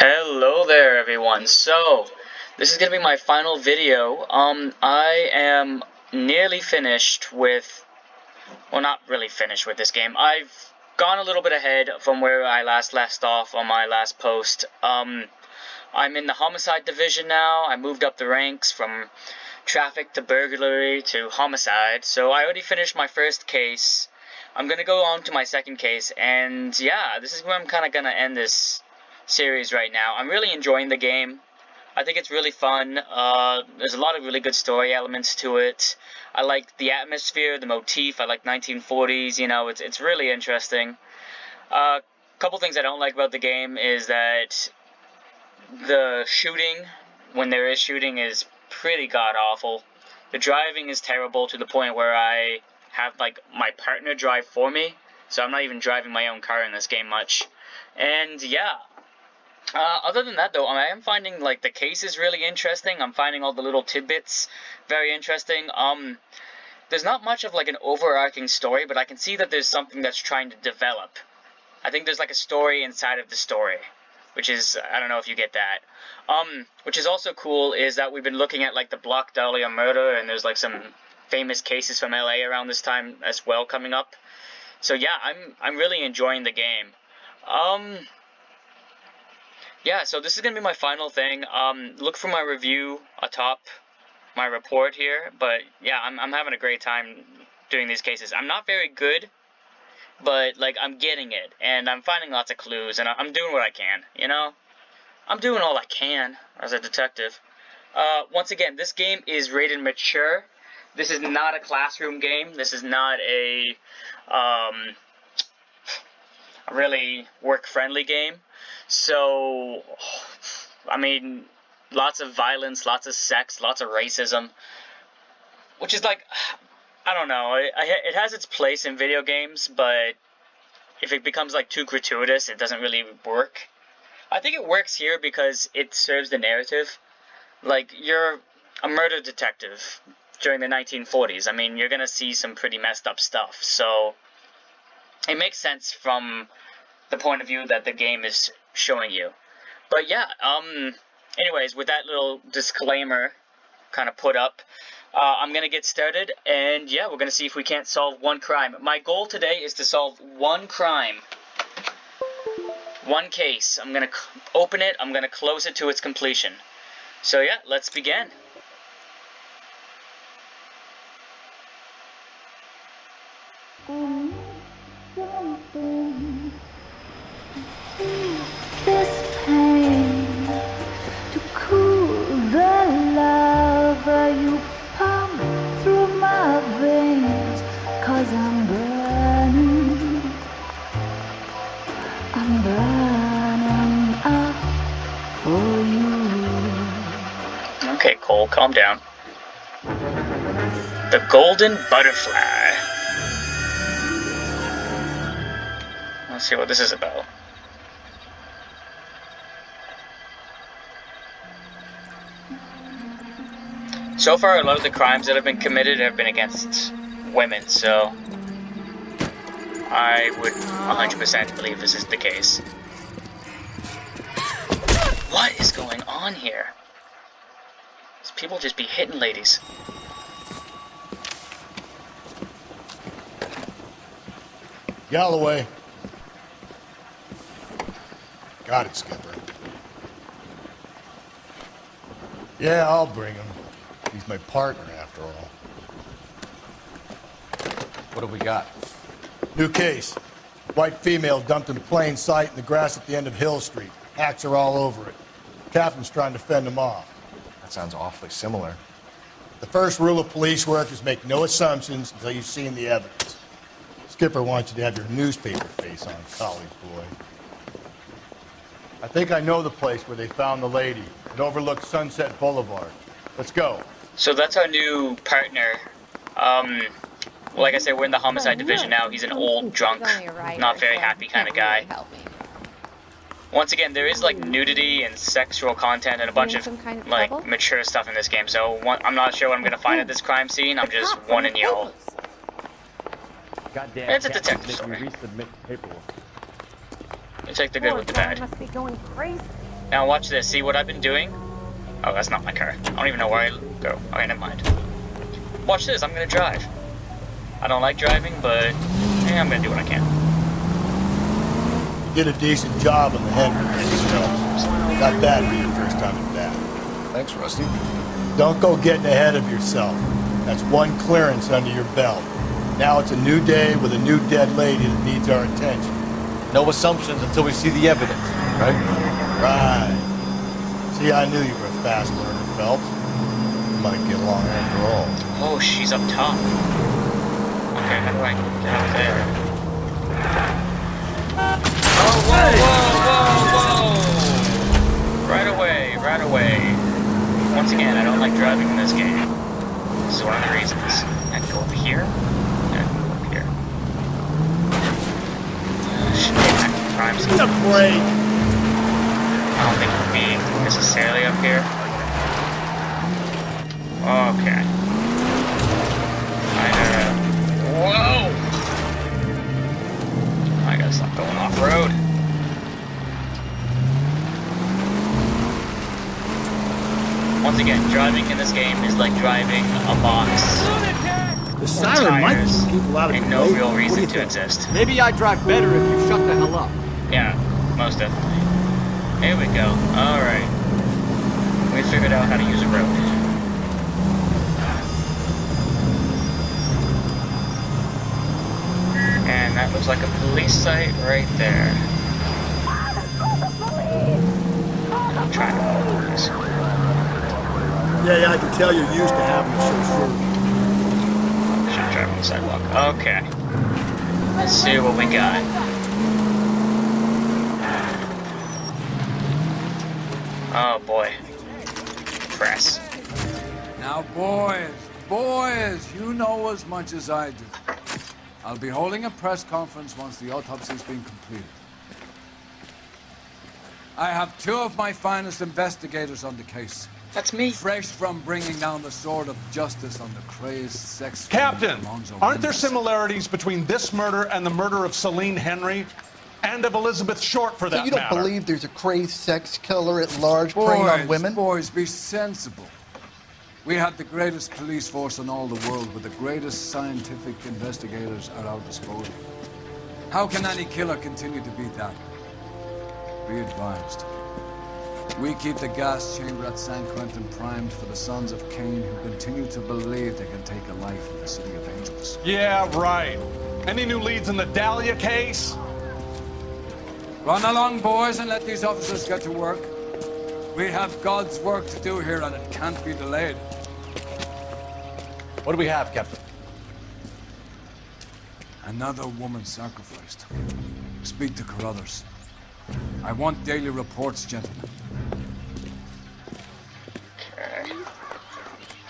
Hello there everyone. So, this is going to be my final video. I am nearly finished with, well, not really finished with this game. I've gone a little bit ahead from where I last left off on my last post. I'm in the homicide division now. I moved up the ranks from traffic to burglary to homicide. So I already finished my first case. I'm going to go on to my second case, and yeah, this is where I'm kind of going to end this series right now. I'm really enjoying the game. I think it's really fun. There's a lot of really good story elements to it. I like the atmosphere, the motif. I like 1940s. You know, it's really interesting. Couple things I don't like about the game is that the shooting, when there is shooting, is pretty god awful. The driving is terrible to the point where I have like my partner drive for me, so I'm not even driving my own car in this game much. And yeah. Other than that, though, I am finding, like, the case is really interesting. I'm finding all the little tidbits very interesting. There's not much of, like, an overarching story, but I can see that there's something that's trying to develop. I think there's, like, a story inside of the story, which is, I don't know if you get that. Which is also cool is that we've been looking at, like, the Block Dahlia murder, and there's, like, some famous cases from LA around this time as well coming up. So, yeah, I'm really enjoying the game. Yeah, so this is going to be my final thing. Look for my review atop my report here. But yeah, I'm having a great time doing these cases. I'm not very good, but like I'm getting it. And I'm finding lots of clues, and I'm doing what I can, you know? I'm doing all I can as a detective. Once again, this game is rated mature. This is not a classroom game. This is not a really work-friendly game. So, I mean, lots of violence, lots of sex, lots of racism, which is like, I don't know, it has its place in video games, but if it becomes like too gratuitous, it doesn't really work. I think it works here because it serves the narrative. Like, you're a murder detective during the 1940s. I mean, you're gonna see some pretty messed up stuff, so it makes sense from the point of view that the game is showing you. But yeah, anyways, with that little disclaimer kind of put up, I'm going to get started, and yeah, we're going to see if we can't solve one crime. My goal today is to solve one crime. One case. I'm going to open it, I'm going to close it to its completion. So yeah, let's begin. This pain to cool the lava you pump through my veins, 'cause I'm burning up for you. Okay, Cole, calm down. The Golden Butterfly. Let's see what this is about. So far, a lot of the crimes that have been committed have been against women, so I would 100% believe this is the case. What is going on here? These people just be hitting ladies. Galloway. Got it, Skipper. Yeah, I'll bring him. He's my partner, after all. What have we got? New case. White female dumped in plain sight in the grass at the end of Hill Street. Hacks are all over it. Captain's trying to fend them off. That sounds awfully similar. The first rule of police work is make no assumptions until you've seen the evidence. Skipper wants you to have your newspaper face on, college boy. I think I know the place where they found the lady. It overlooks Sunset Boulevard. Let's go. So that's our new partner. Like I said, we're in the homicide division now. He's an old, drunk, not very happy kind of guy. Once again, there is like nudity and sexual content and a bunch of like mature stuff in this game. So I'm not sure what I'm gonna find at this crime scene. I'm just warning y'all. It's a detective story. You take the good with the bad. Must be going crazy. Now watch this. See what I've been doing? Oh, that's not my car. I don't even know where I go. Okay, never mind. Watch this. I'm gonna drive. I don't like driving, but I'm gonna do what I can. You did a decent job on the Henry case, Phelps. Got that for your first time at bat. Thanks, Rusty. Don't go getting ahead of yourself. That's one clearance under your belt. Now it's a new day with a new dead lady that needs our attention. No assumptions until we see the evidence, right? Right. See, I knew you were a fast learner, Phelps. We might get along after all. Oh, she's up top. Okay, how do I get out there? Oh, whoa, whoa, whoa, whoa! Right away, right away. Once again, I don't like driving in this game. This is one of the reasons. I can go up here. I can go up here. Should be back to crime scene. Give me a break. I don't think it would be necessarily up here. Okay. Whoa! I gotta stop going off-road. Once again, driving in this game is like driving a box. The siren might keep people out of and the no way. real What do reason you to think? exist. Maybe I'd drive better if you shut the hell up. Yeah, most definitely. Here we go. Alright. We figured out how to use a road. And that looks like a police site right there. I'm trying to follow this. Yeah, I can tell you're used to having to show through. Should drive on the sidewalk. Okay. Let's see what we got. Oh boy. Press. Now, boys, you know as much as I do. I'll be holding a press conference once the autopsy's been completed. I have two of my finest investigators on the case. That's me. Fresh from bringing down the sword of justice on the crazed sex... Captain, Alonzo aren't there Mendes. similarities between this murder and the murder of Celine Henry? And of Elizabeth Short, for that So you don't matter? believe there's a crazed sex killer at large preying on women? Boys, be sensible. We have the greatest police force in all the world with the greatest scientific investigators at our disposal. How can any killer continue to be that? Be advised. We keep the gas chamber at San Quentin primed for the sons of Cain who continue to believe they can take a life in the city of angels. Yeah, right. Any new leads in the Dahlia case? Run along, boys, and let these officers get to work. We have God's work to do here, and it can't be delayed. What do we have, Captain? Another woman sacrificed. Speak to Carruthers. I want daily reports, gentlemen. Okay.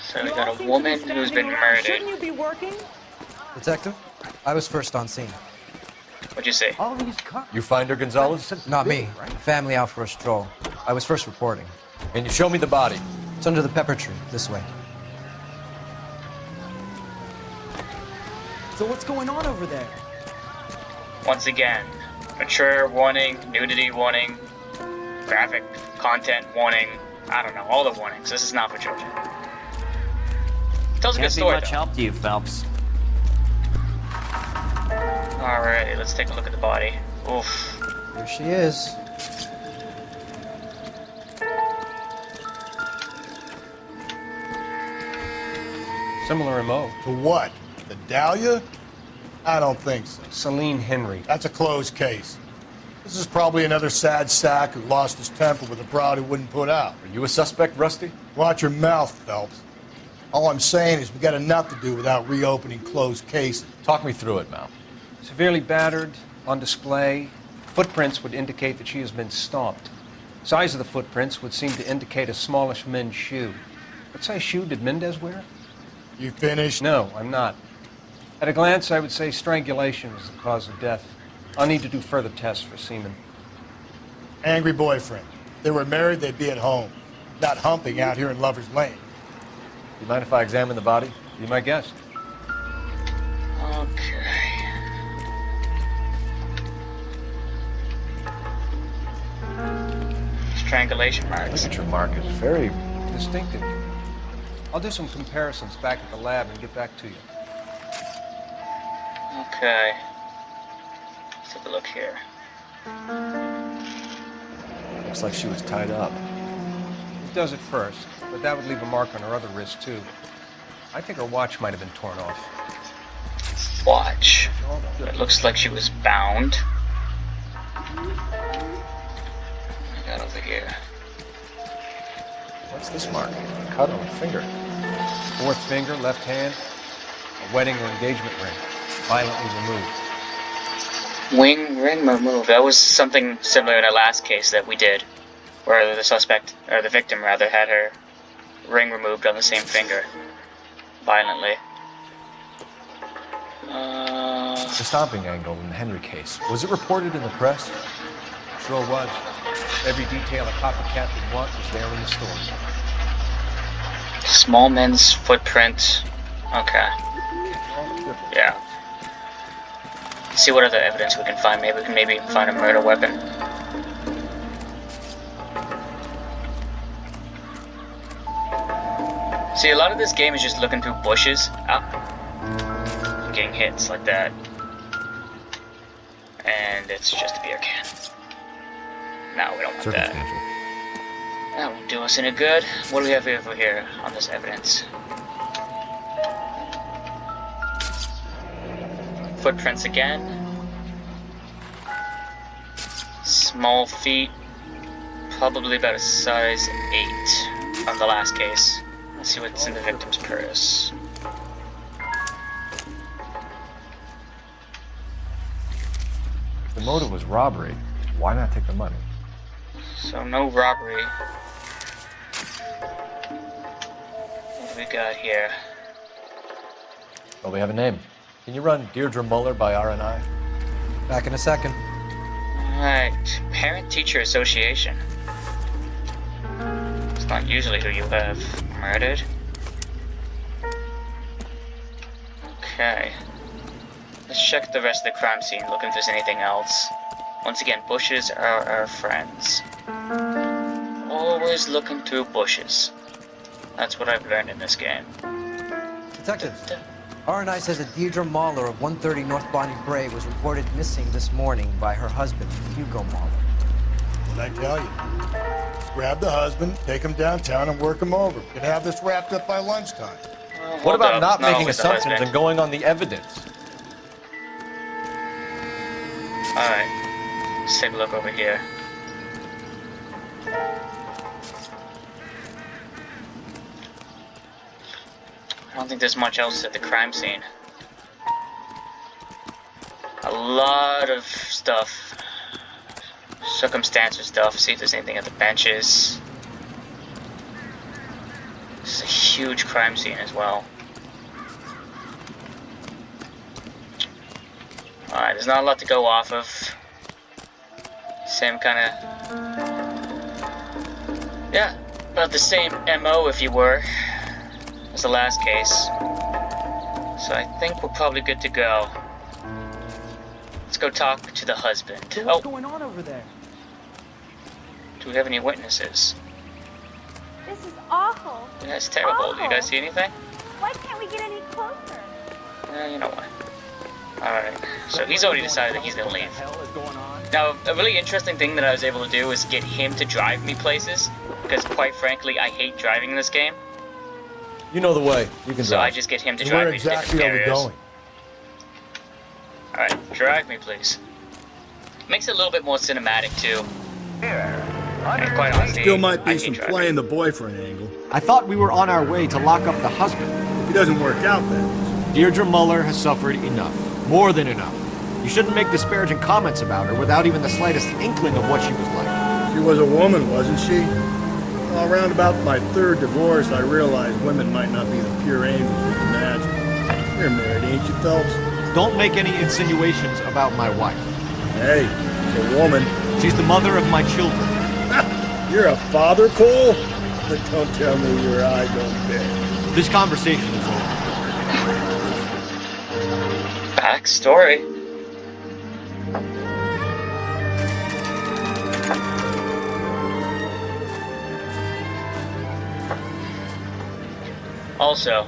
So we got a woman who's been murdered. Shouldn't you be working? Detective, I was first on scene. What'd you say? All these cops. You find her, Gonzalez? Not me. Family out for a stroll. I was first reporting. Can you show me the body? It's under the pepper tree, this way. So what's going on over there? Once again, mature warning, nudity warning, graphic content warning. I don't know, all the warnings. This is not for children. Tells a good Can't be story, much though. help to you, Phelps. Alrighty, let's take a look at the body. Oof. Here she is. Similar MO. To what? The Dahlia? I don't think so. Celine Henry. That's a closed case. This is probably another sad sack who lost his temper with a broad who wouldn't put out. Are you a suspect, Rusty? Watch your mouth, Phelps. All I'm saying is we got enough to do without reopening closed cases. Talk me through it, Mal. Severely battered, on display. Footprints would indicate that she has been stomped. Size of the footprints would seem to indicate a smallish men's shoe. What size shoe did Mendez wear? You finished? No, I'm not. At a glance, I would say strangulation was the cause of death. I'll need to do further tests for semen. Angry boyfriend. If they were married, they'd be at home. Not humping out here in Lover's Lane. You mind if I examine the body? Be my guest. Okay. triangulation marks. Signature mark is very Distinctive. I'll do some comparisons back at the lab and get back to you. Okay. Let's take a look here. Looks like she was tied up. It does at first, but that would leave a mark on her other wrist, too. I think her watch might have been torn off. Watch. It looks like she was bound. I got over here. What's this mark? A cut on the finger. Fourth finger, left hand, a wedding or engagement ring, violently removed. Ring removed. That was something similar in the last case that we did, where the suspect, or the victim rather, had her ring removed on the same finger, violently. The stomping angle in the Henry case. Was it reported in the press? Sure was. Every detail a copycat would want was there in the story. Small men's footprint. Okay. Yeah. See what other evidence we can find. Maybe we can find a murder weapon. See, a lot of this game is just looking through bushes. Getting hits like that. And it's just a beer can. No, we don't want that. That won't do us any good. What do we have over here on this evidence? Footprints again. Small feet. Probably about a size 8 on the last case. Let's see what's in the victim's purse. If the motive was robbery, why not take the money? So no robbery. What do we got here? Well, we have a name. Can you run Deirdre Muller by RNI? Back in a second. Alright, Parent-Teacher Association. It's not usually who you have murdered. Okay. Let's check the rest of the crime scene, look if there's anything else. Once again, bushes are our friends. Always looking through bushes. That's what I've learned in this game. Detective, RNI says that Deirdre Mahler of 130 North Bonnie Bray was reported missing this morning by her husband, Hugo Mahler. What'd I tell you? Grab the husband, take him downtown, and work him over. Could have this wrapped up by lunchtime. What about not making always the assumptions husband. and going on the evidence? Alright. Let's take a look over here. I don't think there's much else at the crime scene. A lot of stuff. Circumstantial stuff. See if there's anything at the benches. This is a huge crime scene as well. Alright, there's not a lot to go off of. Same kind of... Yeah, about the same MO if you were. As the last case. So I think we're probably good to go. Let's go talk to the husband. So what's going on over there? Do we have any witnesses? This is awful. Yeah, that's terrible. Do you guys see anything? Why can't we get any closer? You know what? Alright, so he's already decided that he's gonna leave. What the hell is going on? Now, a really interesting thing that I was able to do is get him to drive me places. Because quite frankly, I hate driving in this game. You know the way. You can So I drive. just get him to And drive where me to different exactly are we areas. going? Alright, drive me please. Makes it a little bit more cinematic too. And quite honestly, Still might I be hate some driving. playing the boyfriend angle. I thought we were on our way to lock up the husband. If it doesn't work out, then. Deirdre Muller has suffered enough. More than enough. You shouldn't make disparaging comments about her without even the slightest inkling of what she was like. She was a woman, wasn't she? Well, around about my third divorce, I realized women might not be the pure angels we imagine. You're married, ain't you, Phelps? Don't make any insinuations about my wife. Hey, she's a woman. She's the mother of my children. You're a father, Cole? But don't tell me your eye don't bend. This conversation is over. Backstory. also,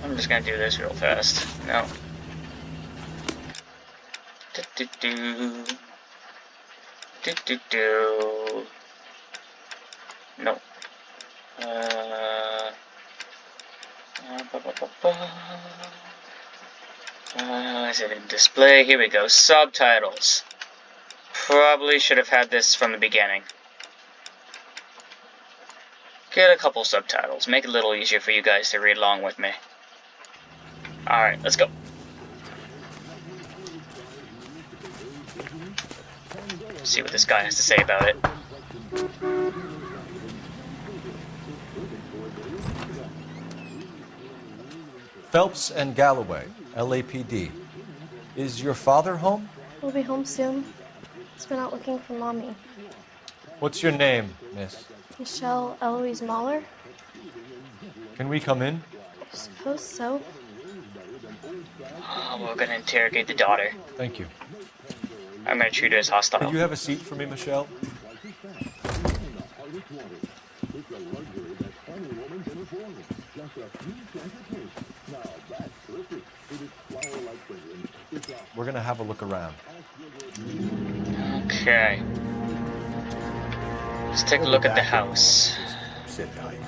I'm just gonna do this real fast. No. Do-do-do. Do-do-do. No. Is it in display? Here we go. Subtitles. Probably should have had this from the beginning. Get a couple subtitles. Make it a little easier for you guys to read along with me. Alright, let's go. See what this guy has to say about it. Phelps and Galloway, LAPD. Is your father home? We'll be home soon. He's been out looking for Mommy. What's your name, miss? Michelle Eloise Mahler? Can we come in? I suppose so. Oh, we're gonna interrogate the daughter. Thank you. I'm gonna treat her as hostile. Can you have a seat for me, Michelle? We're gonna have a look around. Okay. Let's take a look at the house. Sit tight.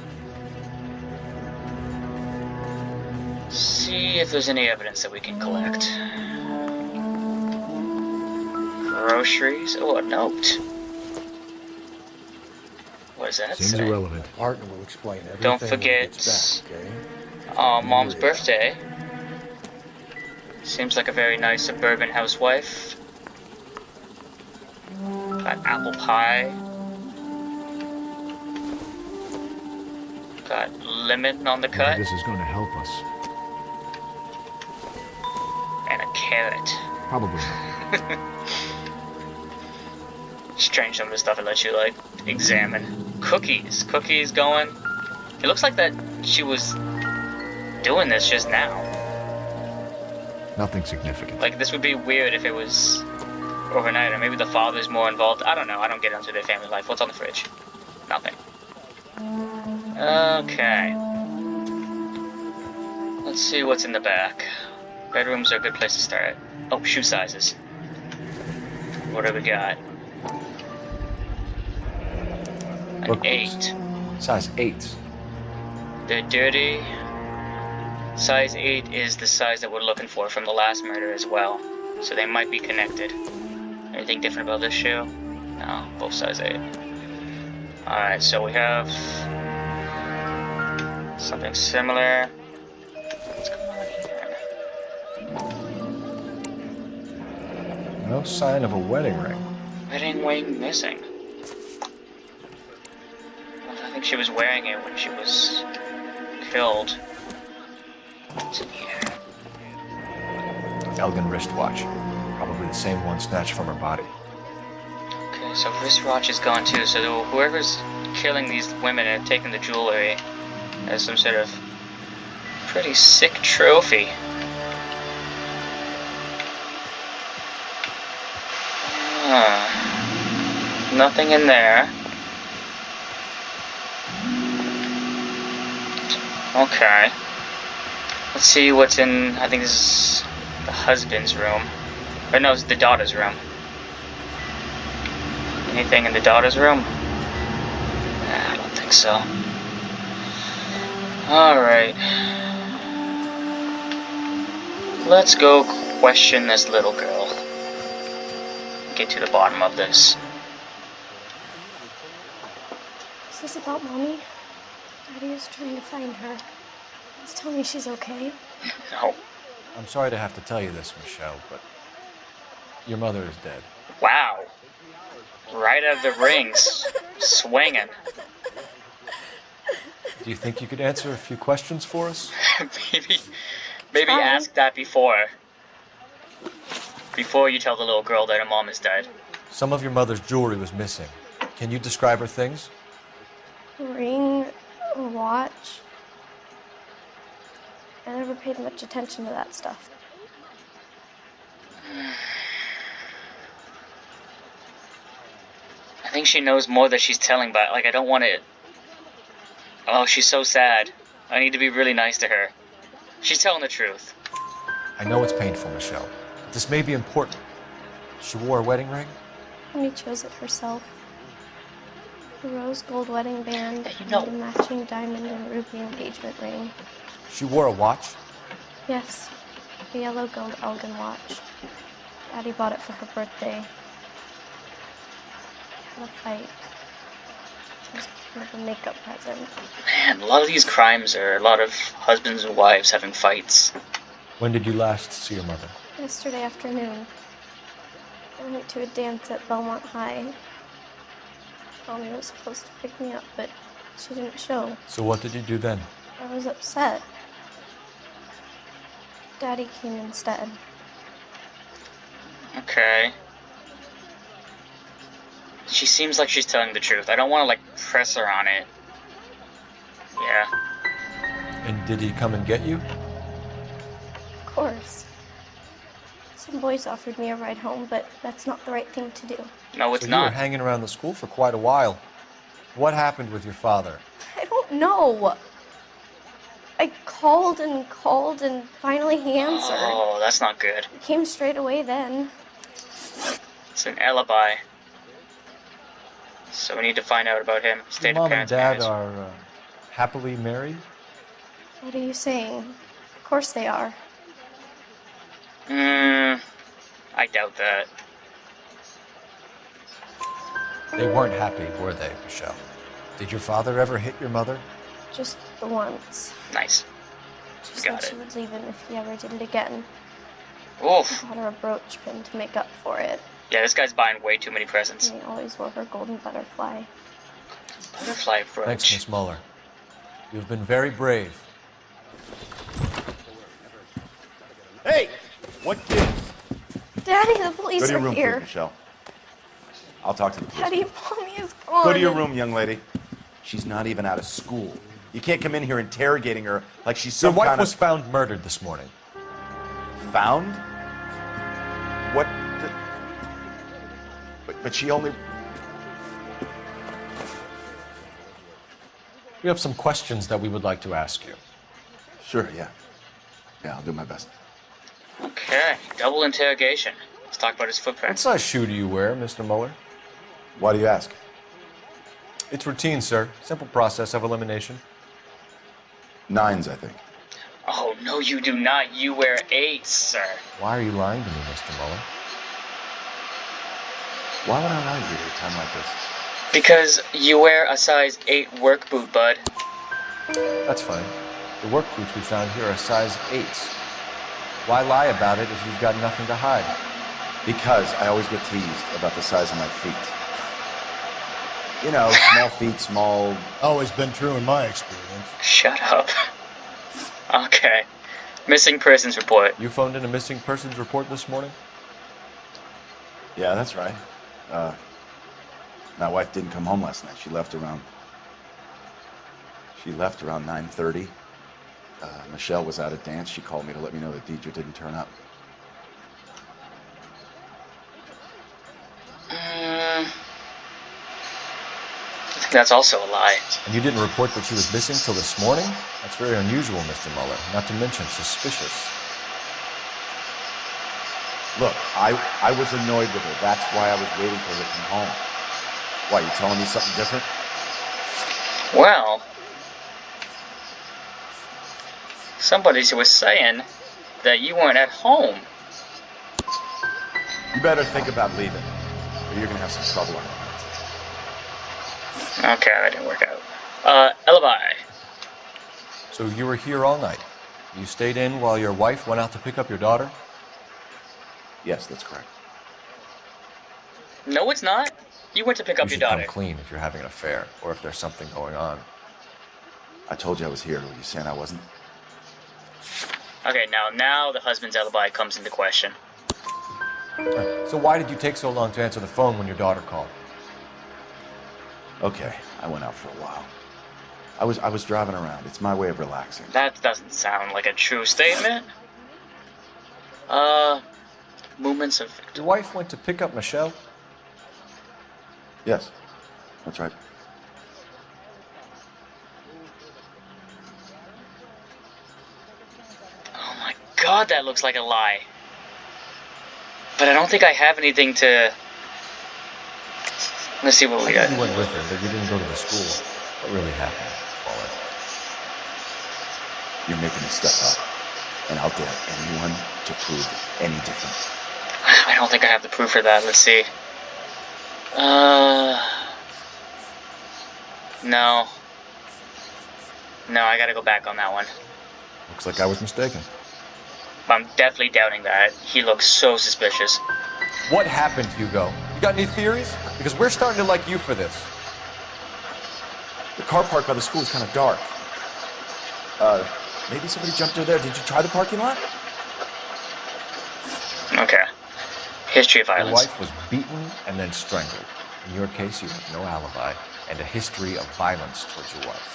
See if there's any evidence that we can collect. Groceries. Oh, a note. What does that Seems say? irrelevant. Partner will explain everything. Don't when he forget, gets back, okay? Mom's birthday. Seems like a very nice suburban housewife. Got apple pie. Got lemon on the cut. This is going to help us. And a carrot. Probably not. Strange some of the stuff it lets you, like, examine. Cookies. Cookies going. It looks like that she was doing this just now. Nothing significant. Like, this would be weird if it was overnight, or maybe the father's more involved. I don't know. I don't get into their family life. What's on the fridge? Nothing. Okay. Let's see what's in the back. Bedrooms are a good place to start. Oh, shoe sizes. What do we got? An Look, 8. Size 8. They're dirty. Size 8 is the size that we're looking for from the last murder as well. So they might be connected. Anything different about this shoe? No, both size 8. Alright, so we have something similar. What's going on here? No sign of a wedding ring. Wedding ring missing. Well, I think she was wearing it when she was killed. What's in here? Elgin wristwatch. Probably the same one snatched from her body. Okay, so wristwatch is gone too, so whoever's killing these women and taking the jewelry as some sort of pretty sick trophy. Nothing in there. Okay. Let's see what's in, I think this is the husband's room. Or no, it's the daughter's room. Anything in the daughter's room? Nah, I don't think so. Alright. Let's go question this little girl. Get to the bottom of this. Is this about Mommy? Daddy is trying to find her. Please tell me she's okay. No. I'm sorry to have to tell you this, Michelle, but your mother is dead. Wow. Right out of the rings. Swinging. Do you think you could answer a few questions for us? Maybe ask that before you tell the little girl that her mom is dead. Some of your mother's jewelry was missing. Can you describe her things? A ring, a watch. I never paid much attention to that stuff. I think she knows more that she's telling, but like I don't want to. Oh, she's so sad. I need to be really nice to her. She's telling the truth. I know it's painful, Michelle. But this may be important. She wore a wedding ring? Mommy chose it herself. A rose gold wedding band You know. and a matching diamond and ruby engagement ring. She wore a watch? Yes, a yellow gold Elgin watch. Daddy bought it for her birthday. We had a fight. It was kind of a makeup present. Man, a lot of these crimes are a lot of husbands and wives having fights. When did you last see your mother? Yesterday afternoon, I went to a dance at Belmont High. Mommy was supposed to pick me up, but she didn't show. So what did you do then? I was upset. Daddy came instead. Okay. She seems like she's telling the truth. I don't want to, like, press her on it. Yeah. And did he come and get you? Of course. Some boys offered me a ride home, but that's not the right thing to do. No, it's So you were not. hanging around the school for quite a while. What happened with your father? I don't know. I called and finally he answered. Oh, that's not good. He came straight away then. It's an alibi. So we need to find out about him. Your State of mom and parents' dad marriage. are happily married? What are you saying? Of course they are. I doubt that. They weren't happy, were they, Michelle? Did your father ever hit your mother? Just the once. Nice. She Got said she it. would leave him if he ever did it again. Oof. I bought her a brooch pin to make up for it. Yeah, this guy's buying way too many presents. And he always wore her golden butterfly. Butterfly brooch. Thanks, Miss Muller. You've been very brave. Hey! What gives? Daddy, the police Go to your are room, here. please, Michelle. I'll talk to the police. Daddy, Mommy is gone. Go to your room, young lady. She's not even out of school. You can't come in here interrogating her like she's Your some wife kind was of... found murdered this morning. Found? What the... But she only... We have some questions that we would like to ask you. Sure, yeah. Yeah, I'll do my best. Okay, double interrogation. Let's talk about his What footprints. size shoe do you wear, Mr. Muller? Why do you ask? It's routine, sir. Simple process of elimination. 9s, I think. Oh, no, you do not. You wear 8s, sir. Why are you lying to me, Mr. Muller? Why would I lie to you at a time like this? Because you wear a size 8 work boot, bud. That's fine. The work boots we found here are size 8s. Why lie about it if you've got nothing to hide? Because I always get teased about the size of my feet. You know, small feet, small... Always been true in my experience. Shut up. Okay. Missing persons report. You phoned in a missing persons report this morning? Yeah, that's right. My wife didn't come home last night. She left around 9:30. Michelle was out at dance. She called me to let me know that Deidre didn't turn up. I think that's also a lie. And you didn't report that she was missing till this morning? That's very unusual, Mr. Muller. Not to mention suspicious. Look, I was annoyed with her. That's why I was waiting for her to come home. Why, you telling me something different? Well, somebody was saying that you weren't at home. You better think about leaving, or you're gonna have some trouble on your hands. Okay, that didn't work out. Alibi. So you were here all night. You stayed in while your wife went out to pick up your daughter? Yes, that's correct. No, it's not. You went to pick up You your should come daughter. clean if you're having an affair, or if there's something going on. I told you I was here. Were you saying I wasn't? Okay, now the husband's alibi comes into question. So why did you take so long to answer the phone when your daughter called? Okay, I went out for a while. I was driving around. It's my way of relaxing. That doesn't sound like a true statement. Movements of victim. Your wife went to pick up Michelle? Yes, that's right. God, that looks like a lie. But I don't think I have anything to... Let's see what we got. You went with her, but you didn't go to the school. What really happened, Paula? You're making this stuff up, and I'll dare anyone to prove any different. I don't think I have the proof for that. Let's see. No. No, I gotta go back on that one. Looks like I was mistaken. I'm definitely doubting that. He looks so suspicious. What happened, Hugo? You got any theories? Because we're starting to like you for this. The car park by the school is kind of dark. Maybe somebody jumped through there. Did you try the parking lot? Okay. History of Your violence. wife was beaten and then strangled. In your case, you have no alibi and a history of violence towards your wife.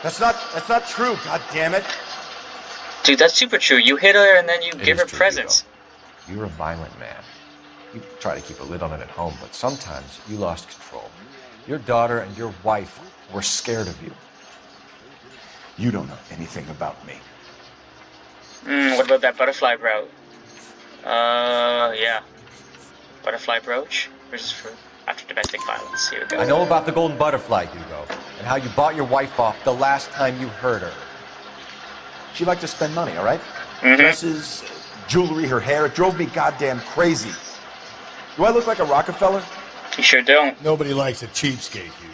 That's not true, god damn it. Dude, that's super true. You hit her and then you It give is her true, presents. Hugo. You're a violent man. You try to keep a lid on it at home, but sometimes you lost control. Your daughter and your wife were scared of you. You don't know anything about me. What about that butterfly route? Yeah. Butterfly brooch? Versus for after domestic violence. Here we go. I know about the golden butterfly, Hugo, and how you bought your wife off the last time you heard her. She liked to spend money, all right? Mm-hmm. Dresses, jewelry, her hair. It drove me goddamn crazy. Do I look like a Rockefeller? You sure don't. Nobody likes a cheapskate, Hugo.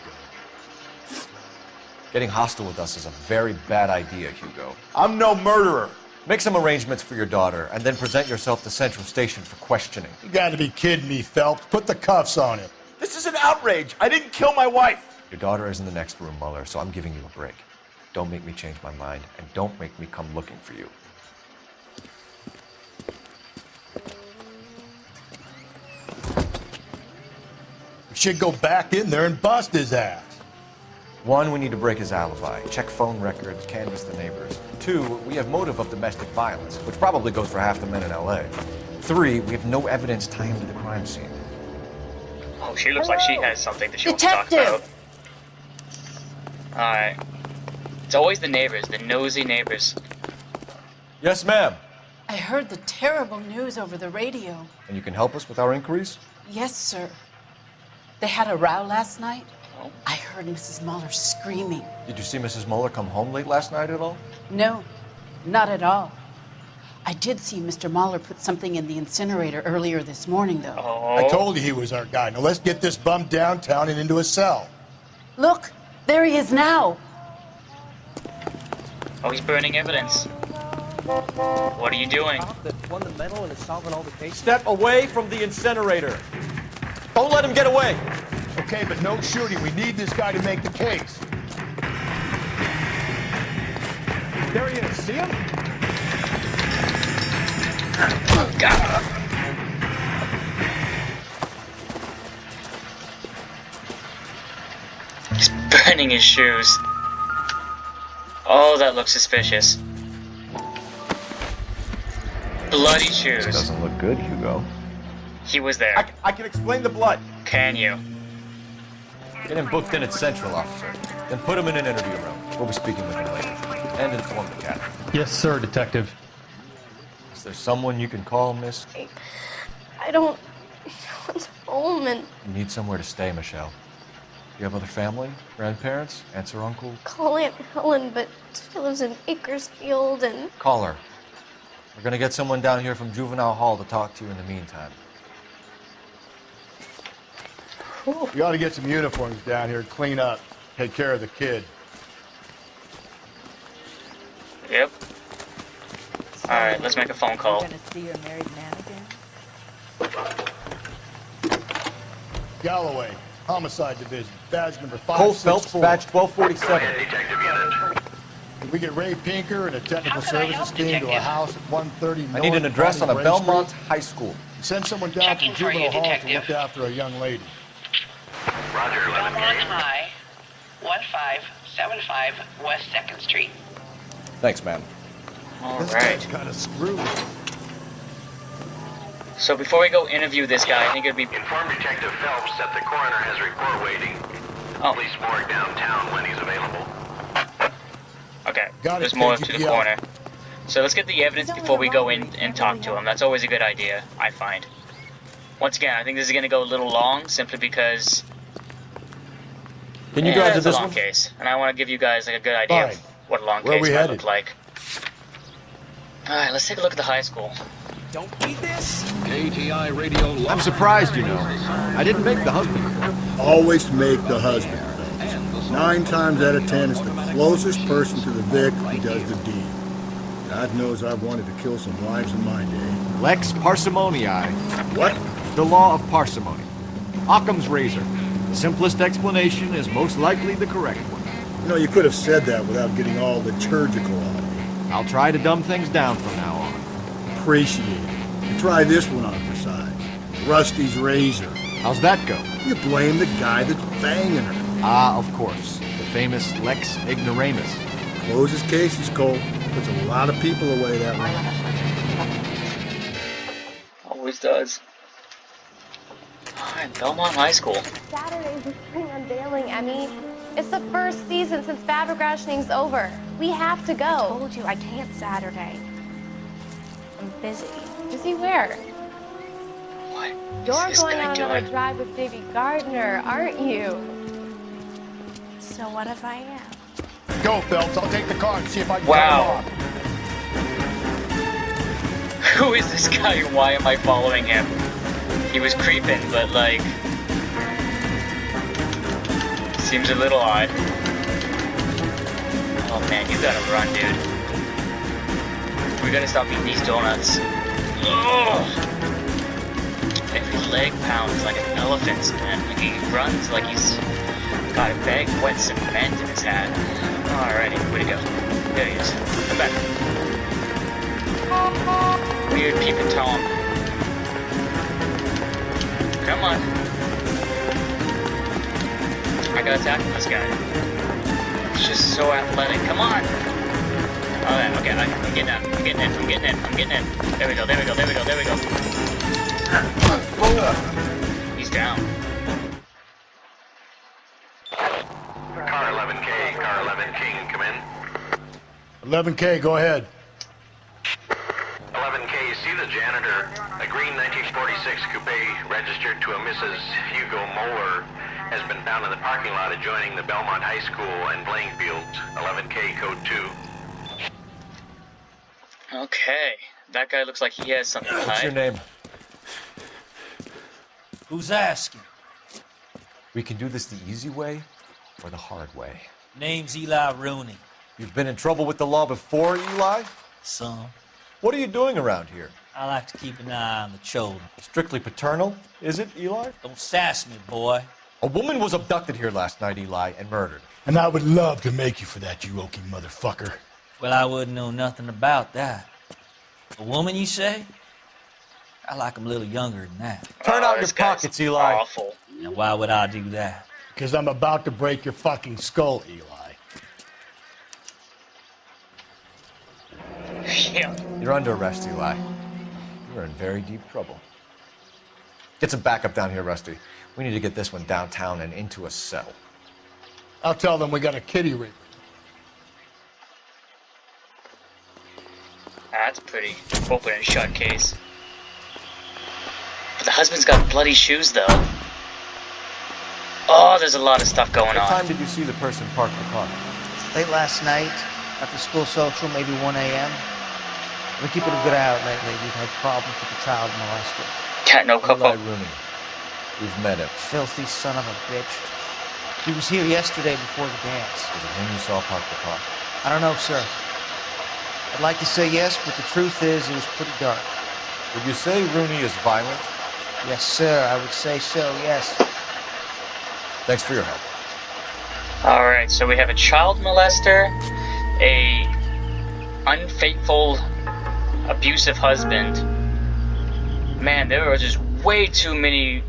Getting hostile with us is a very bad idea, Hugo. I'm no murderer. Make some arrangements for your daughter, and then present yourself to Central Station for questioning. You gotta be kidding me, Phelps. Put the cuffs on him. This is an outrage. I didn't kill my wife. Your daughter is in the next room, Mueller, so I'm giving you a break. Don't make me change my mind, and don't make me come looking for you. We should go back in there and bust his ass. One, we need to break his alibi. Check phone records, canvass the neighbors. Two, we have motive of domestic violence, which probably goes for half the men in L.A. Three, we have no evidence tying him to the crime scene. Oh, she looks like she has something that she wants to talk Detective! about. Alright. It's always the neighbors, the nosy neighbors. Yes, ma'am. I heard the terrible news over the radio. And you can help us with our inquiries? Yes, sir. They had a row last night. Oh. I heard Mrs. Mueller screaming. Did you see Mrs. Mueller come home late last night at all? No, not at all. I did see Mr. Mueller put something in the incinerator earlier this morning, though. Oh. I told you he was our guy. Now let's get this bum downtown and into a cell. Look, there he is now. Oh, he's burning evidence. What are you doing? That won the medal and is solving all the cases. Step away from the incinerator. Don't let him get away. Okay, but no shooting. We need this guy to make the case. There he is. See him? Oh, God. He's burning his shoes. Oh, that looks suspicious. Bloody This shoes. doesn't look good, Hugo. He was there. I can explain the blood. Can you? Get him booked in at Central, officer. Then put him in an interview room. We'll be speaking with him later. And inform the captain. Yes, sir, Detective. Is there someone you can call, miss? I don't want home and You need somewhere to stay, Michelle. You have other family? Grandparents? Aunts or uncle? call Aunt Helen, but she lives in Bakersfield and Call her. We're gonna get someone down here from Juvenile Hall to talk to you in the meantime. We ought to get some uniforms down here, clean up, take care of the kid. Yep. Alright, let's make a phone call. Gonna see your married man again? Galloway, Homicide Division, badge number Cole Phelps, 564. badge 1247. Can we get Ray Pinker and a technical services team to a house at 130 I need an North address on a Bonnie Bray Belmont Street? High School. Send someone down from Juvenile Hall to look after a young lady. Belmont High, 1575 West 2nd Street. Thanks, ma'am. This Alright. guy's kind of screwed. So before we go interview this guy, I think it'd be... Inform Detective Phelps that the coroner has report waiting. Oh. Police morgue downtown when he's available. Okay, Got it, there's more kid, to you the yell. corner. So let's get the evidence before we go in and talk to him. That's always a good idea, I find. Once again, I think this is going to go a little long, simply because Can you drive to it's a this long one? case, and I want to give you guys like a good idea of what a long Where are case we might headed? look like. Alright, let's take a look at the high school. Don't eat this! KTI radio. I'm surprised, you know. I didn't make the husband. Always make the husband. 9 times out of 10, it's the closest person to the Vic who does the deed. God knows I've wanted to kill some wives in my day. Lex parsimonii. What? The law of parsimony. Occam's razor. The simplest explanation is most likely the correct one. You know, you could have said that without getting all liturgical on me. I'll try to dumb things down from now on. Appreciate it. And try this one on for size. Rusty's razor. How's that go? You blame the guy that's banging her. Ah, of course. The famous Lex ignoramus. Closes cases, Cole. Puts a lot of people away that way. Always does. Alright, Belmont High School. Saturday's the spring unveiling, Emmy. It's the first season since Fabric Rationing's over. We have to go. I told you I can't Saturday. I'm busy. Busy where? What? You're This going guy on another doing? drive with Davy Gardner, aren't you? So what if I am? Go, Phelps. I'll take the car and see if I can Wow. cut him off. Who is this guy and why am I following him? He was creeping, but like... seems a little odd. Oh man, you gotta run, dude. We gotta stop eating these donuts. Ugh. Every leg pounds like an elephant's, man. Like he runs like he's got a bag of wet cement in his hat. Alrighty, where'd he go? There he is. Come back. Weird peeping Tom. Come on. I gotta tackle this guy. He's just so athletic. Come on! Oh, okay, I'm getting in. I'm getting in. I'm getting in. I'm getting in. There we go. There we go. There we go. There we go. He's down. Car 11K, Car 11 King, come in. 11K, go ahead. 11K, see the janitor. A green 1946 coupe registered to a Mrs. Hugo Moeller has been found in the parking lot adjoining the Belmont High School and playing fields. 11K, code 2. Okay. That guy looks like he has something to hide. What's your name? Who's asking? We can do this the easy way or the hard way. Name's Eli Rooney. You've been in trouble with the law before, Eli? Some. What are you doing around here? I like to keep an eye on the children. Strictly paternal, is it, Eli? Don't sass me, boy. A woman was abducted here last night, Eli, and murdered. And I would love to make you for that, you oaky motherfucker. Well, I wouldn't know nothing about that. A woman, you say? I like 'em a little younger than that. Turn out your This guy's pockets, Eli. Awful. Now, why would I do that? Because I'm about to break your fucking skull, Eli. Yeah. You're under arrest, Eli. You're in very deep trouble. Get some backup down here, Rusty. We need to get this one downtown and into a cell. I'll tell them we got a kitty raper. That's a pretty open and shut case. But the husband's got bloody shoes, though. Oh, there's a lot of stuff going What on. time did you see the person park the car? Late last night, after school social, maybe 1 a.m. We're keeping a good eye out lately. We've had problems with the child molester. Cat no Eli coco. Rooney. We've met him. Filthy son of a bitch. He was here yesterday before the dance. Was it him you saw park the car? I don't know, sir. I'd like to say yes, but the truth is it was pretty dark. Would you say Rooney is violent? Yes, sir, I would say so, yes. Thanks for your help. Alright, so we have a child molester, a unfaithful, abusive husband. Man, there are just way too many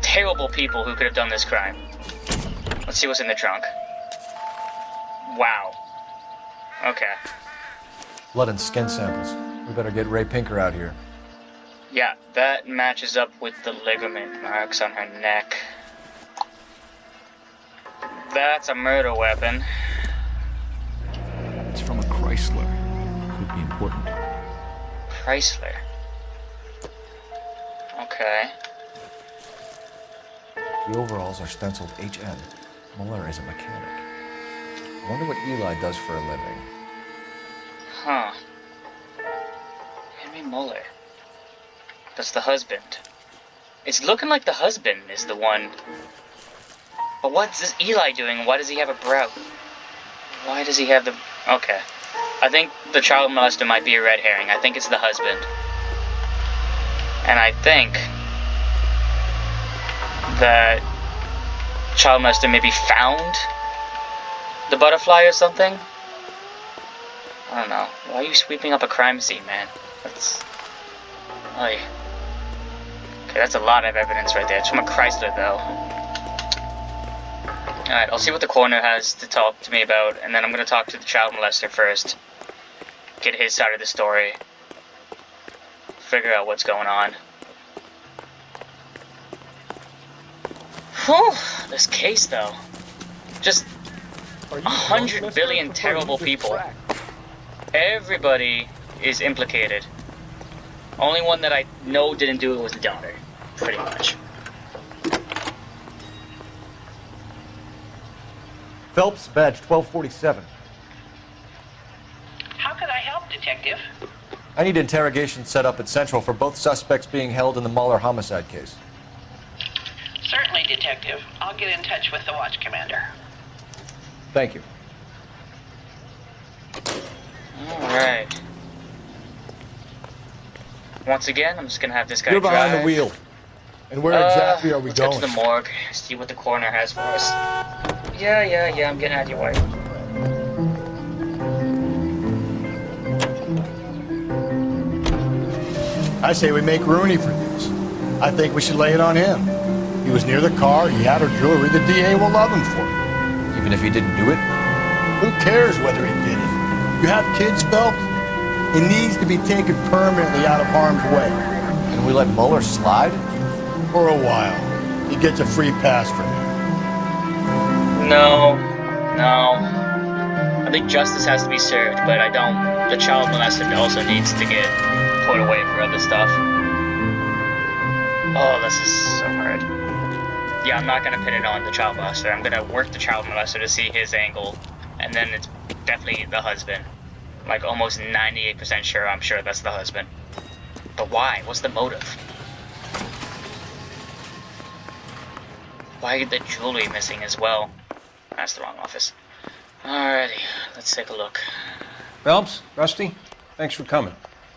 terrible people who could have done this crime. Let's see what's in the trunk. Wow. Okay. Blood and skin samples. We better get Ray Pinker out here. Yeah, that matches up with the ligament marks on her neck. That's a murder weapon. It's from a Chrysler. Could be Chrysler. Okay. The overalls are stenciled HN. Muller is a mechanic. I wonder what Eli does for a living. Huh. Henry Muller. That's the husband. It's looking like the husband is the one. But what's this Eli doing? Why does he have a brow? Why does he have the... Okay. I think the child molester might be a red herring. I think it's the husband. And I think that child molester maybe found the butterfly or something. I don't know. Why are you sweeping up a crime scene, man? That's... Okay, that's a lot of evidence right there. It's from a Chrysler, though. Alright, I'll see what the coroner has to talk to me about, and then I'm going to talk to the child molester first. Get his side of the story. Figure out what's going on. Whew, this case, though. Just 100 billion terrible people. Everybody is implicated. Only one that I know didn't do it was the daughter, pretty much. Phelps, badge 1247. How can I help, Detective? I need interrogation set up at Central for both suspects being held in the Muller homicide case. Certainly, Detective. I'll get in touch with the watch commander. Thank you. Alright. Once again, I'm just gonna have this guy You're behind drive. the wheel. And where exactly are we let's going? Get to the morgue, see what the coroner has for us. Yeah, I'm getting out of your way. I say we make Rooney for this. I think we should lay it on him. He was near the car, he had her jewelry, the DA will love him for it. Even if he didn't do it? Who cares whether he did it? You have kids, Phelps? He needs to be taken permanently out of harm's way. Can we let Muller slide? For a while. He gets a free pass from me. No. I think justice has to be served, but I don't. The child molester also needs to get put away for other stuff. Oh, this is so hard. Yeah, I'm not gonna pin it on the child molester. I'm gonna work the child molester to see his angle, and then it's definitely the husband. Like almost 98% sure, I'm sure that's the husband. But why? What's the motive? Why is the jewelry missing as well? That's the wrong office. Alrighty, let's take a look. Phelps, Rusty, thanks for coming.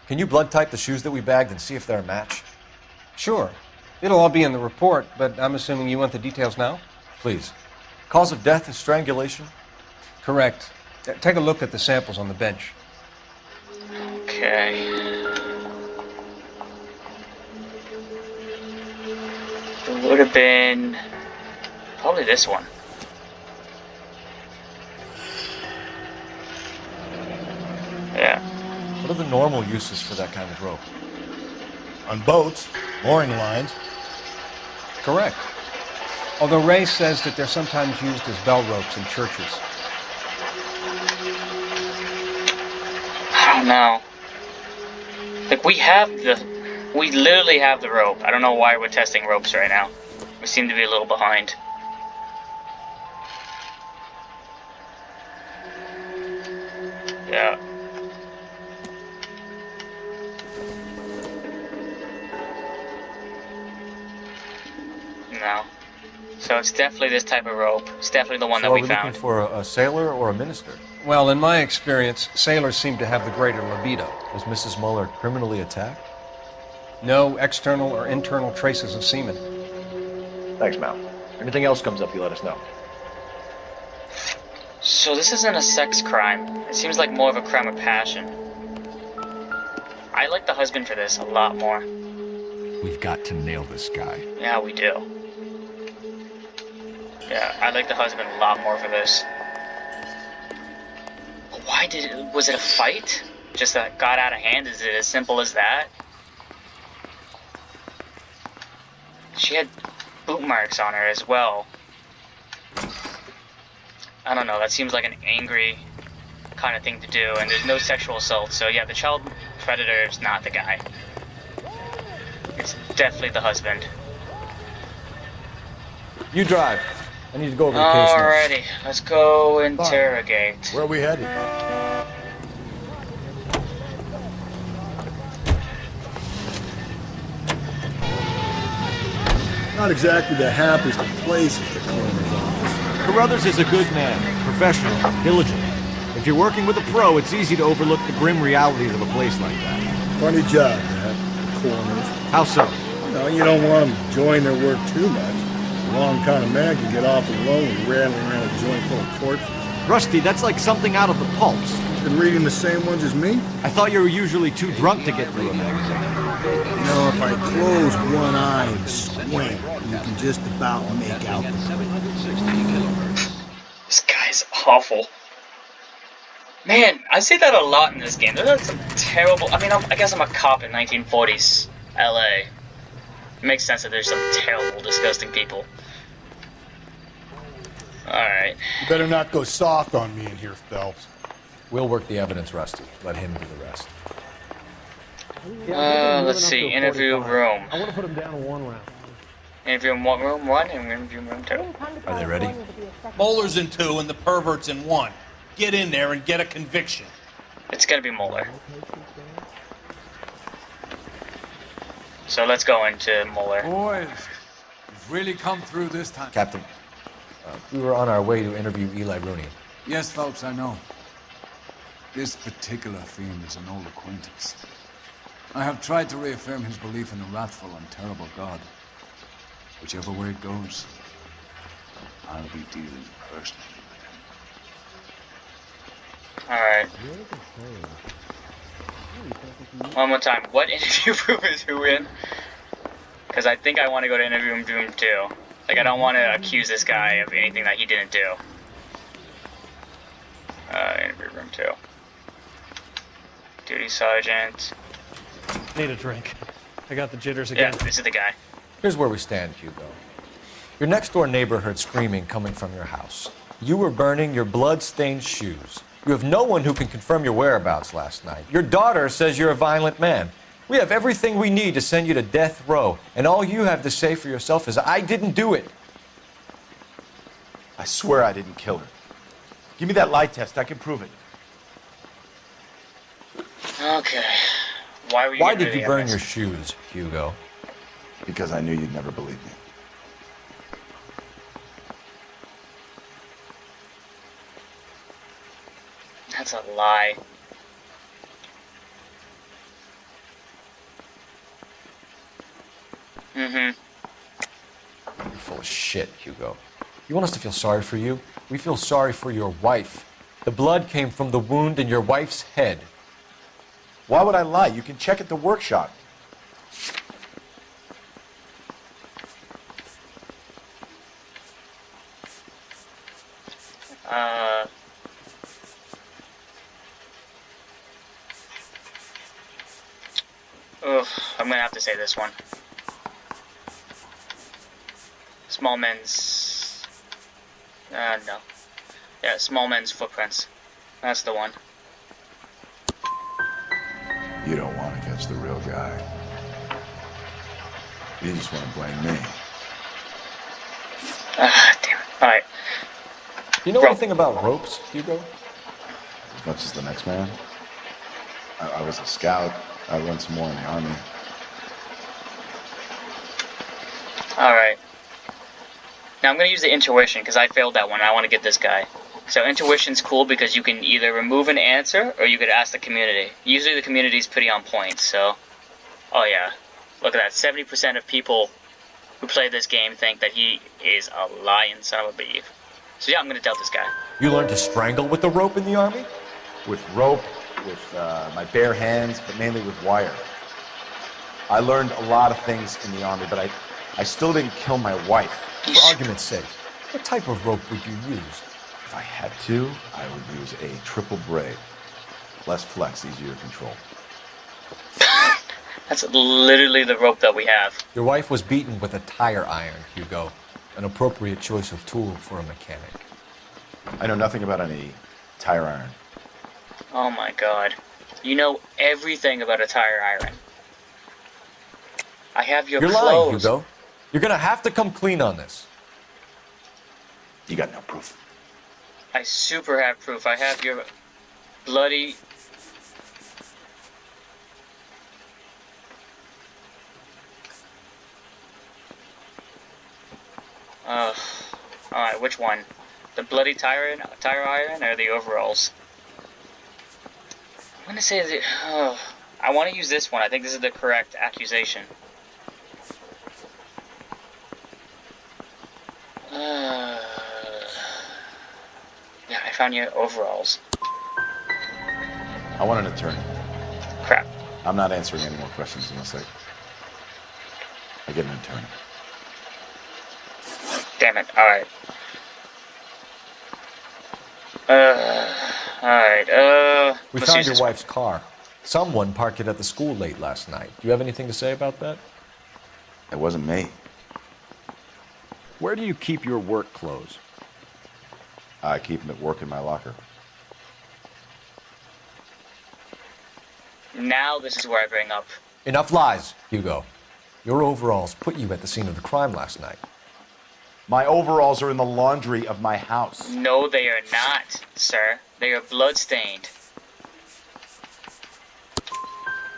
Can you blood type the shoes that we bagged and see if they're a match? Sure. It'll all be in the report, but I'm assuming you want the details now? Please. Cause of death is strangulation? Correct. Take a look at the samples on the bench. Okay. It would have been probably this one. Yeah. What are the normal uses for that kind of rope? On boats, mooring lines. Correct. Although Ray says that they're sometimes used as bell ropes in churches. I don't know. Like, we literally have the rope. I don't know why we're testing ropes right now. We seem to be a little behind. Yeah. No. So it's definitely this type of rope. It's definitely the one that we found. Are we looking for a sailor or a minister? Well, in my experience, sailors seem to have the greater libido. Was Mrs. Muller criminally attacked? No external or internal traces of semen. Thanks, Mal. Anything else comes up, you let us know. So this isn't a sex crime. It seems like more of a crime of passion. I like the husband for this a lot more. We've got to nail this guy. Yeah, we do. Yeah, I like the husband a lot more for this. Why was it a fight? Just that got out of hand? Is it as simple as that? She had boot marks on her as well. I don't know, that seems like an angry kind of thing to do, and there's no sexual assault, so yeah, the child Predator is not the guy. It's definitely the husband. You drive. I need to go over the case now. Alrighty, let's go interrogate. Where are we headed? Not exactly the happiest of places, the coroner's office. Carruthers is a good man, professional, diligent. If you're working with a pro, it's easy to overlook the grim realities of a place like that. Funny job, that, coroner's. How so? No, you don't want them enjoying their work too much. The wrong kind of man can get awful lonely rattling around a joint full of corpses. Rusty, that's like something out of the pulps. Been reading the same ones as me? I thought you were usually too drunk to get through a magazine. You know, if I close one eye and squint, you can just about make out the This guy's awful. Man, I say that a lot in this game. There's like some terrible... I mean, I guess I'm a cop in 1940s LA. It makes sense that there's some terrible, disgusting people. Alright. You better not go soft on me in here, Phelps. We'll work the evidence, Rusty. Let him do the rest. Let's see. Interview room. I want to put him down in one round. Interview room 1 and interview room 2. Are they ready? Moeller's in 2 and the pervert's in 1. Get in there and get a conviction. It's gonna be Moeller. So let's go into Moeller. Boys, you've really come through this time. Captain, we were on our way to interview Eli Rooney. Yes, Phelps, I know. This particular fiend is an old acquaintance. I have tried to reaffirm his belief in a wrathful and terrible God. Whichever way it goes, I'll be dealing personally with him. Alright. One more time. What interview room is who in? Because I think I want to go to interview room 2. Like, I don't want to accuse this guy of anything that he didn't do. Interview room 2. Duty sergeant. Need a drink. I got the jitters again. Yeah, this is the guy. Here's where we stand, Hugo. Your next-door neighbor heard screaming coming from your house. You were burning your blood-stained shoes. You have no one who can confirm your whereabouts last night. Your daughter says you're a violent man. We have everything we need to send you to death row, and all you have to say for yourself is, I didn't do it. I swear I didn't kill her. Give me that lie test. I can prove it. Okay. Why did you burn your shoes, Hugo? Because I knew you'd never believe me. That's a lie. You're full of shit, Hugo. You want us to feel sorry for you? We feel sorry for your wife. The blood came from the wound in your wife's head. Why would I lie? You can check at the workshop. I'm gonna have to say this one. Small men's... no. Yeah, small men's footprints. That's the one. You don't want to catch the real guy. You just want to blame me. Ah, damn it. Alright. You know anything about ropes, Hugo? As much as the next man. I was a scout. I learned some more in the army. Alright. Now I'm going to use the intuition because I failed that one. I want to get this guy. So intuition's cool because you can either remove an answer or you could ask the community. Usually the community's pretty on point, so... Oh yeah. Look at that. 70% of people who play this game think that he is a lying son of a beef. So yeah, I'm going to doubt this guy. You learned to strangle with the rope in the army? With rope, with my bare hands, but mainly with wire. I learned a lot of things in the army, but I still didn't kill my wife. For argument's sake, what type of rope would you use? If I had to, I would use a triple braid. Less flex, easier to control. That's literally the rope that we have. Your wife was beaten with a tire iron, Hugo. An appropriate choice of tool for a mechanic. I know nothing about any tire iron. Oh my god. You know everything about a tire iron. I have your You're clothes. lying, Hugo. You're gonna have to come clean on this. You got no proof. I super have proof. I have your bloody... Alright, which one? The bloody tire iron or the overalls? I'm gonna say that... I want to use this one. I think this is the correct accusation. Yeah, I found your overalls. I want an attorney. Crap. I'm not answering any more questions unless I get an attorney. Damn it. Alright. We found your wife's car. Someone parked it at the school late last night. Do you have anything to say about that? It wasn't me. Where do you keep your work clothes? I keep them at work in my locker. Now this is where I bring up. Enough lies, Hugo. Your overalls put you at the scene of the crime last night. My overalls are in the laundry of my house. No, they are not, sir. They are bloodstained.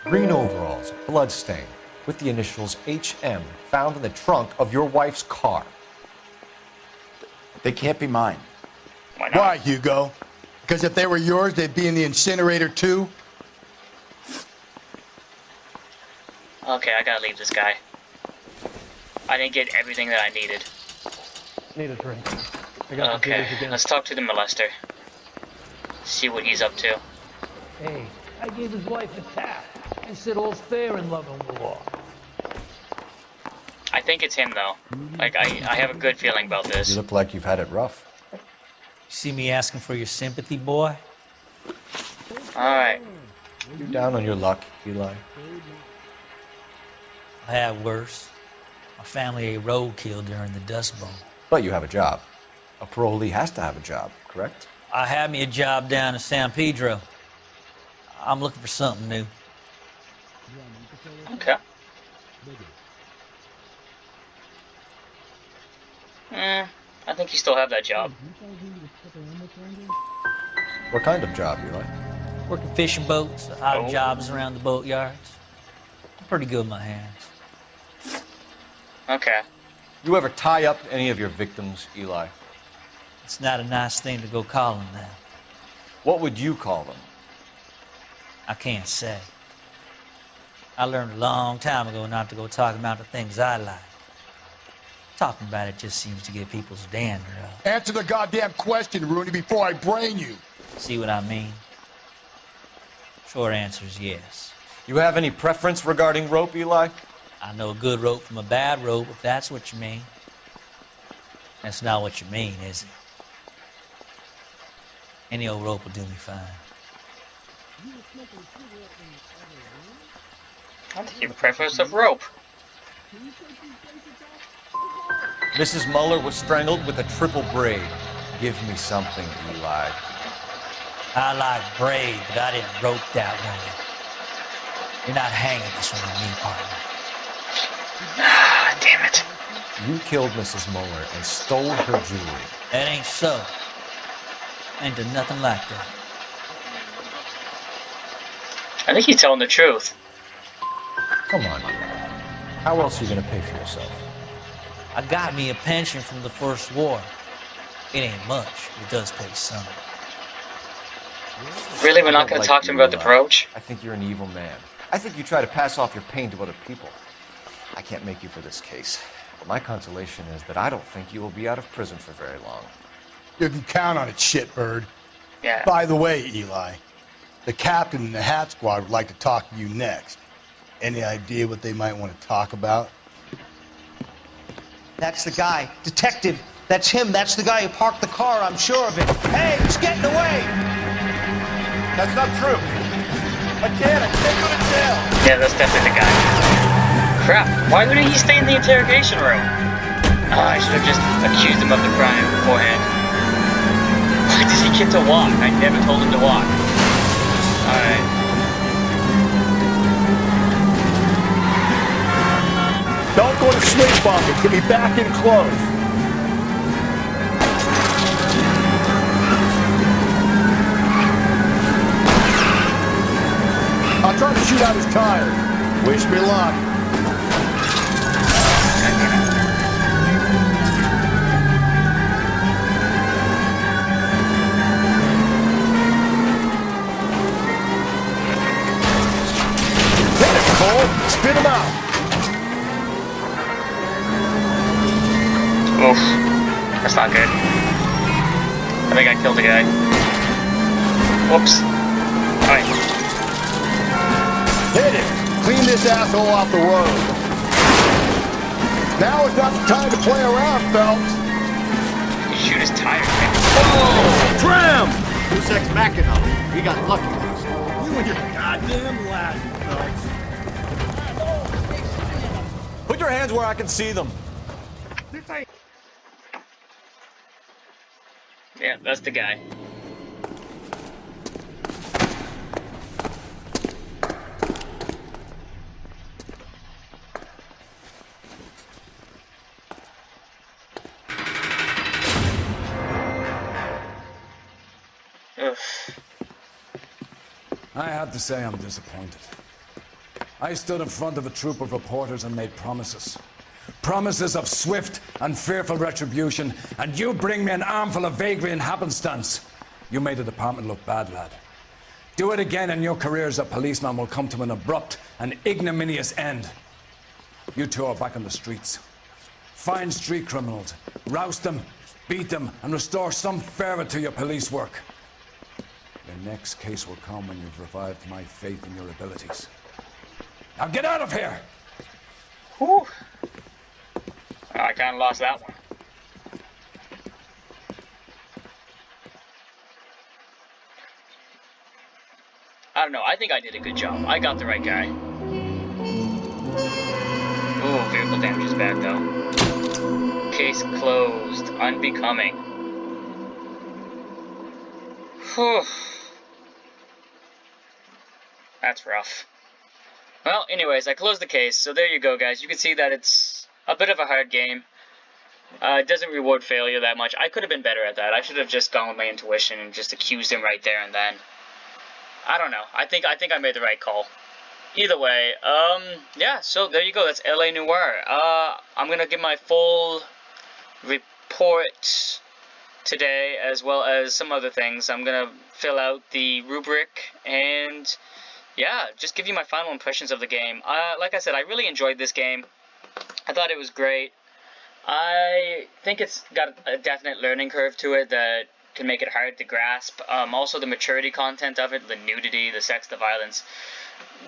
Green overalls, bloodstained, with the initials HM found in the trunk of your wife's car. They can't be mine. Why not? Why, Hugo? Because if they were yours, they'd be in the incinerator too? Okay, I gotta leave this guy. I didn't get everything that I needed. Need a drink. I got Okay, let's talk to the molester. See what he's up to. Hey, I gave his wife a tap. I said all's fair in love and war. I think it's him, though. Like, I have a good feeling about this. You look like you've had it rough. You see me asking for your sympathy, boy? Alright. You're down on your luck, Eli. I had worse. My family ate roadkill during the Dust Bowl. But you have a job. A parolee has to have a job, correct? I had me a job down in San Pedro. I'm looking for something new. Okay. I think you still have that job. What kind of job, Eli? Working fishing boats, odd jobs around the boatyards. I'm pretty good with my hands. Okay. You ever tie up any of your victims, Eli? It's not a nice thing to go call them that. What would you call them? I can't say. I learned a long time ago not to go talking about the things I like. Talking about it just seems to get people's dander up. Answer the goddamn question, Rooney, before I brain you. See what I mean? Short answer is yes. You have any preference regarding rope, Eli? I know a good rope from a bad rope, if that's what you mean. That's not what you mean, is it? Any old rope will do me fine. I think your preference of rope. Mrs. Muller was strangled with a triple braid. Give me something, Eli. I like braid, but I didn't rope that woman. You're not hanging this one on me, partner. Ah, damn it. You killed Mrs. Muller and stole her jewelry. That ain't so. I ain't done nothing like that. I think he's telling the truth. Come on, Eli. How else are you going to pay for yourself? I got me a pension from the First War. It ain't much, but it does pay some. Really, we're not going to talk to him about the brooch? I think you're an evil man. I think you try to pass off your pain to other people. I can't make you for this case. But my consolation is that I don't think you will be out of prison for very long. You can count on it, shitbird. Yeah. By the way, Eli, the captain and the Hat Squad would like to talk to you next. Any idea what they might want to talk about? That's the guy. Detective, that's him. That's the guy who parked the car, I'm sure of it. Hey, he's getting away! That's not true. I can't go to jail. Yeah, that's definitely the guy. Crap, why wouldn't he stay in the interrogation room? I should have just accused him of the crime beforehand. Why does he get to walk? I never told him to walk. Alright. Don't go to sleep, Bucket. Get me back in close. I'll try to shoot out his tires. Wish me luck. Hit it, Cole. Spit him out. Oof. That's not good. I think I killed a guy. Whoops. Alright. Hit it. Clean this asshole off the road. Now is not the time to play around, Phelps. Shoot his tires. Oh, tram! Who's ex Machina? We got lucky. You and your goddamn Latin, Phelps. Put your hands where I can see them. Yeah, that's the guy. Ugh. I have to say I'm disappointed. I stood in front of a troop of reporters and made promises. Promises of swift and fearful retribution, and you bring me an armful of vagary and happenstance. You made the department look bad, lad. Do it again and your career as a policeman will come to an abrupt and ignominious end. You two are back on the streets. Find street criminals, roust them, beat them, and restore some fervor to your police work. Your next case will come when you've revived my faith in your abilities. Now get out of here! Whew. I kind of lost that one. I don't know, I think I did a good job. I got the right guy. Ooh, vehicle damage is bad though. Case closed. Unbecoming. Whew. That's rough. Well, anyways, I closed the case, so there you go, guys. You can see that it's a bit of a hard game. It doesn't reward failure that much. I could have been better at that. I should have just gone with my intuition and just accused him right there and then. I don't know. I think I made the right call. Either way, yeah, so there you go. That's LA Noire. I'm gonna give my full report today, as well as some other things. I'm gonna fill out the rubric and yeah, just give you my final impressions of the game. Like I said, I really enjoyed this game. I thought it was great. I think it's got a definite learning curve to it that can make it hard to grasp. Also, the maturity content of it, the nudity, the sex, the violence,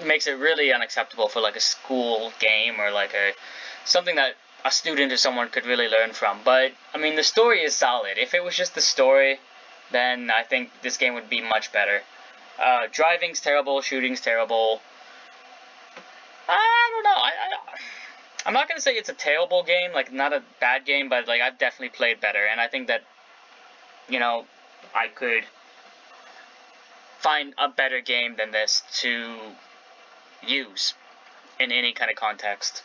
makes it really unacceptable for like a school game or like something that a student or someone could really learn from. But I mean, the story is solid. If it was just the story, then I think this game would be much better. Driving's terrible, shooting's terrible. I don't know. I'm not gonna say it's a terrible game, like not a bad game, but like I've definitely played better, and I think that, you know, I could find a better game than this to use in any kind of context.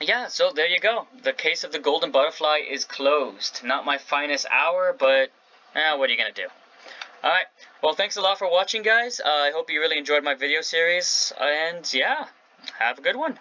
Yeah, so there you go. The case of the Golden Butterfly is closed. Not my finest hour, but what are you gonna do? Alright, well, thanks a lot for watching, guys. I hope you really enjoyed my video series, and yeah, have a good one.